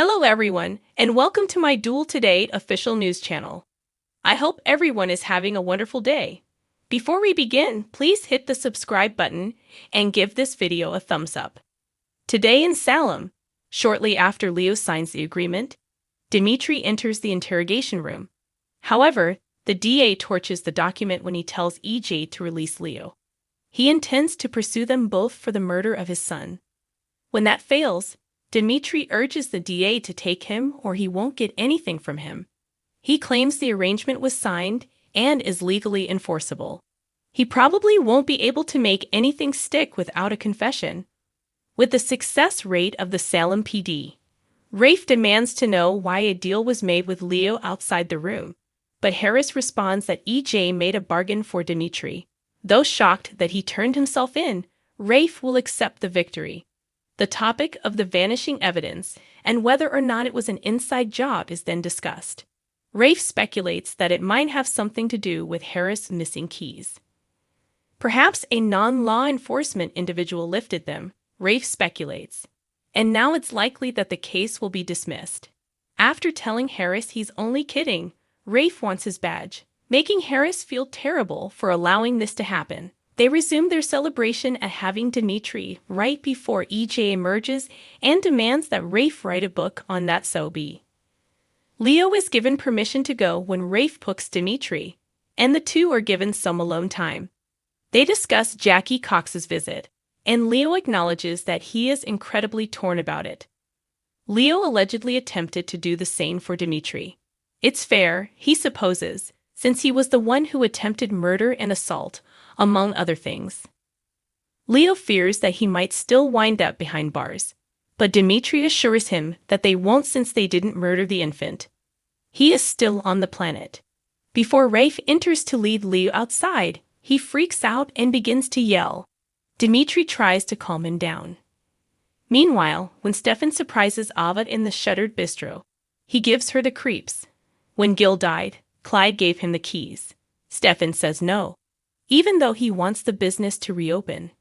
Hello everyone, and welcome to my Duel Today official news channel. I hope everyone is having a wonderful day. Before we begin, please hit the subscribe button and give this video a thumbs up. Today in Salem, shortly after Leo signs the agreement, Dimitri enters the interrogation room. However, the DA torches the document when he tells EJ to release Leo. He intends to pursue them both for the murder of his son. When that fails, Dimitri urges the DA to take him or he won't get anything from him. He claims the arrangement was signed and is legally enforceable. He probably won't be able to make anything stick without a confession. With the success rate of the Salem PD, Rafe demands to know why a deal was made with Leo outside the room, but Harris responds that EJ made a bargain for Dimitri. Though shocked that he turned himself in, Rafe will accept the victory. The topic of the vanishing evidence and whether or not it was an inside job is then discussed. Rafe speculates that it might have something to do with Harris' missing keys. Perhaps a non-law enforcement individual lifted them, Rafe speculates. And now it's likely that the case will be dismissed. After telling Harris he's only kidding, Rafe wants his badge, making Harris feel terrible for allowing this to happen. They resume their celebration at having Dimitri right before EJ emerges and demands that Rafe write a book on that so be. Leo is given permission to go when Rafe books Dimitri, and the two are given some alone time. They discuss Jackie Cox's visit, and Leo acknowledges that he is incredibly torn about it. Leo allegedly attempted to do the same for Dimitri. It's fair, he supposes, since he was the one who attempted murder and assault, among other things. Leo fears that he might still wind up behind bars, but Dimitri assures him that they won't since they didn't murder the infant. He is still on the planet. Before Rafe enters to lead Leo outside, he freaks out and begins to yell. Dimitri tries to calm him down. Meanwhile, when Stefan surprises Ava in the shuttered bistro, he gives her the creeps. When Gil died, Clyde gave him the keys. Stefan says no. Even though he wants the business to reopen,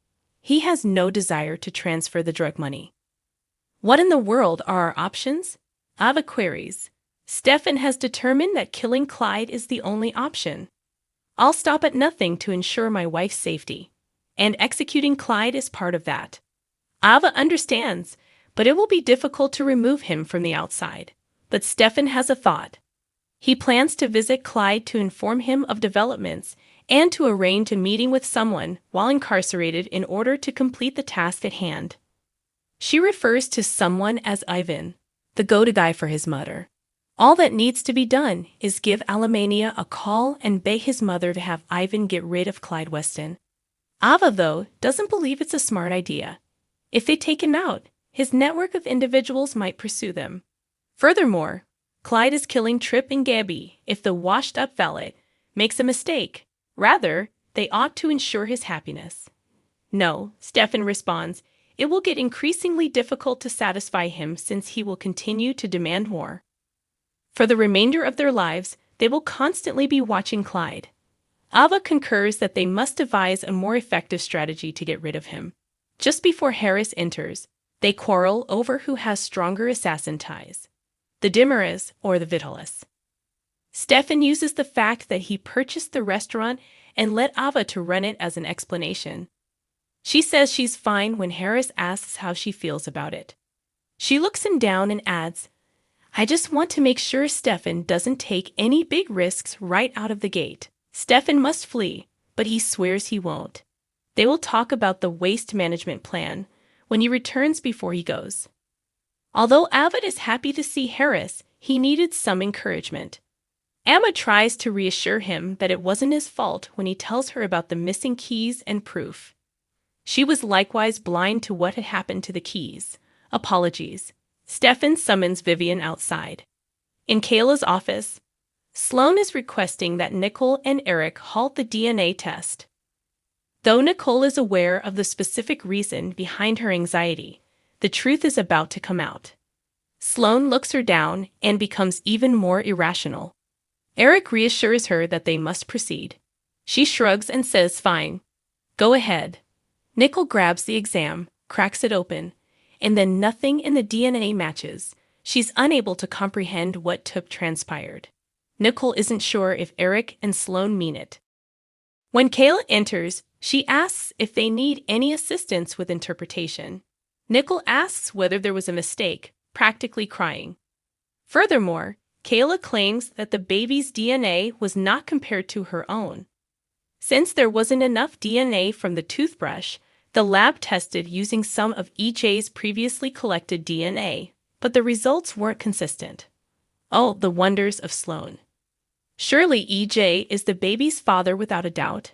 he has no desire to transfer the drug money. What in the world are our options? Ava queries. Stefan has determined that killing Clyde is the only option. I'll stop at nothing to ensure my wife's safety, and executing Clyde is part of that. Ava understands, but it will be difficult to remove him from the outside. But Stefan has a thought. He plans to visit Clyde to inform him of developments and to arrange a meeting with someone while incarcerated in order to complete the task at hand. She refers to someone as Ivan, the go-to guy for his mother. All that needs to be done is give Alemania a call and beg his mother to have Ivan get rid of Clyde Weston. Ava, though, doesn't believe it's a smart idea. If they take him out, his network of individuals might pursue them. Furthermore, Clyde is killing Tripp and Gabby if the washed-up valet makes a mistake. Rather, they ought to ensure his happiness. No, Stefan responds, it will get increasingly difficult to satisfy him since he will continue to demand more. For the remainder of their lives, they will constantly be watching Clyde. Ava concurs that they must devise a more effective strategy to get rid of him. Just before Harris enters, they quarrel over who has stronger assassin ties, the Dimaras or the Vitalis. Stefan uses the fact that he purchased the restaurant and let Ava to run it as an explanation. She says she's fine when Harris asks how she feels about it. She looks him down and adds, I just want to make sure Stefan doesn't take any big risks right out of the gate. Stefan must flee, but he swears he won't. They will talk about the waste management plan when he returns before he goes. Although Ava is happy to see Harris, he needed some encouragement. Emma tries to reassure him that it wasn't his fault when he tells her about the missing keys and proof. She was likewise blind to what had happened to the keys. Apologies. Stefan summons Vivian outside. In Kayla's office, Sloan is requesting that Nicole and Eric halt the DNA test. Though Nicole is aware of the specific reason behind her anxiety, the truth is about to come out. Sloan looks her down and becomes even more irrational. Eric reassures her that they must proceed. She shrugs and says fine. Go ahead. Nicole grabs the exam, cracks it open, and then nothing in the DNA matches. She's unable to comprehend what transpired. Nicole isn't sure if Eric and Sloane mean it. When Kayla enters, she asks if they need any assistance with interpretation. Nicole asks whether there was a mistake, practically crying. Furthermore, Kayla claims that the baby's DNA was not compared to her own. Since there wasn't enough DNA from the toothbrush, the lab tested using some of EJ's previously collected DNA, but the results weren't consistent. Oh, the wonders of Sloane. Surely EJ is the baby's father without a doubt.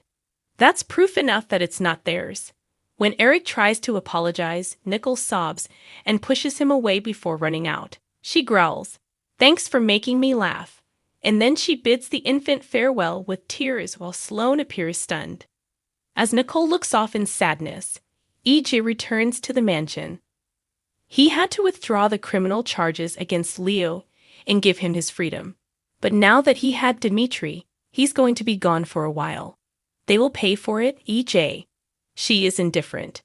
That's proof enough that it's not theirs. When Eric tries to apologize, Nicole sobs and pushes him away before running out. She growls, "Thanks for making me laugh." And then she bids the infant farewell with tears while Sloane appears stunned. As Nicole looks off in sadness, EJ returns to the mansion. He had to withdraw the criminal charges against Leo and give him his freedom. But now that he had Dimitri, he's going to be gone for a while. They will pay for it, EJ. She is indifferent.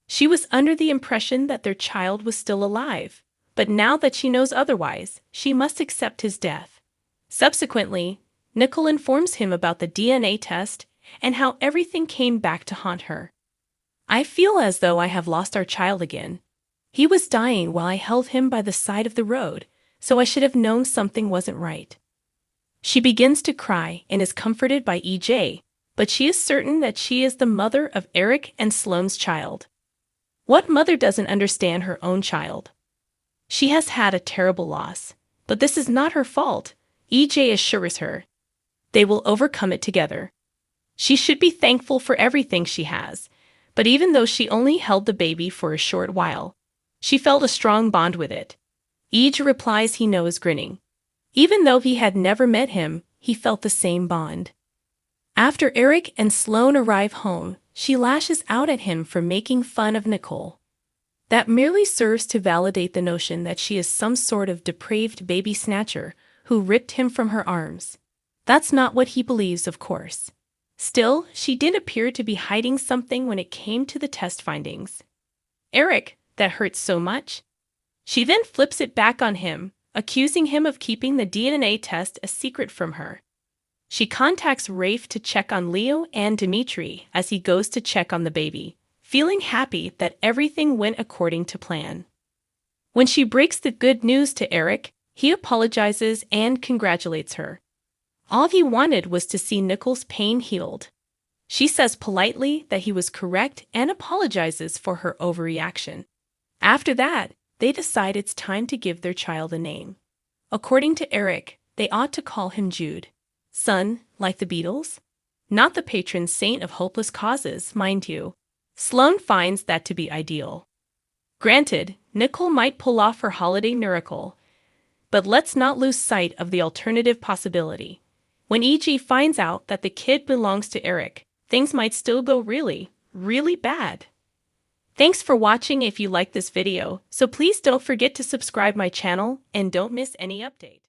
She was under the impression that their child was still alive, but now that she knows otherwise, she must accept his death. Subsequently, Nicole informs him about the DNA test and how everything came back to haunt her. "I feel as though I have lost our child again. He was dying while I held him by the side of the road, so I should have known something wasn't right." She begins to cry and is comforted by EJ, but she is certain that she is the mother of Eric and Sloane's child. What mother doesn't understand her own child? She has had a terrible loss, but this is not her fault, EJ assures her. They will overcome it together. She should be thankful for everything she has, but even though she only held the baby for a short while, she felt a strong bond with it. EJ replies he knows, grinning. Even though he had never met him, he felt the same bond. After Eric and Sloane arrive home, she lashes out at him for making fun of Nicole. That merely serves to validate the notion that she is some sort of depraved baby snatcher who ripped him from her arms. That's not what he believes, of course. Still, she did appear to be hiding something when it came to the test findings. "Eric, that hurts so much." She then flips it back on him, accusing him of keeping the DNA test a secret from her. She contacts Rafe to check on Leo and Dimitri as he goes to check on the baby, feeling happy that everything went according to plan. When she breaks the good news to Eric, he apologizes and congratulates her. All he wanted was to see Nicole's pain healed. She says politely that he was correct and apologizes for her overreaction. After that, they decide it's time to give their child a name. According to Eric, they ought to call him Jude. Son, like the Beatles? Not the patron saint of hopeless causes, mind you. Sloane finds that to be ideal. Granted, Nicole might pull off her holiday miracle, but let's not lose sight of the alternative possibility. When EG finds out that the kid belongs to Eric, things might still go really, really bad. Thanks for watching. If you like this video, so please don't forget to subscribe my channel and don't miss any update.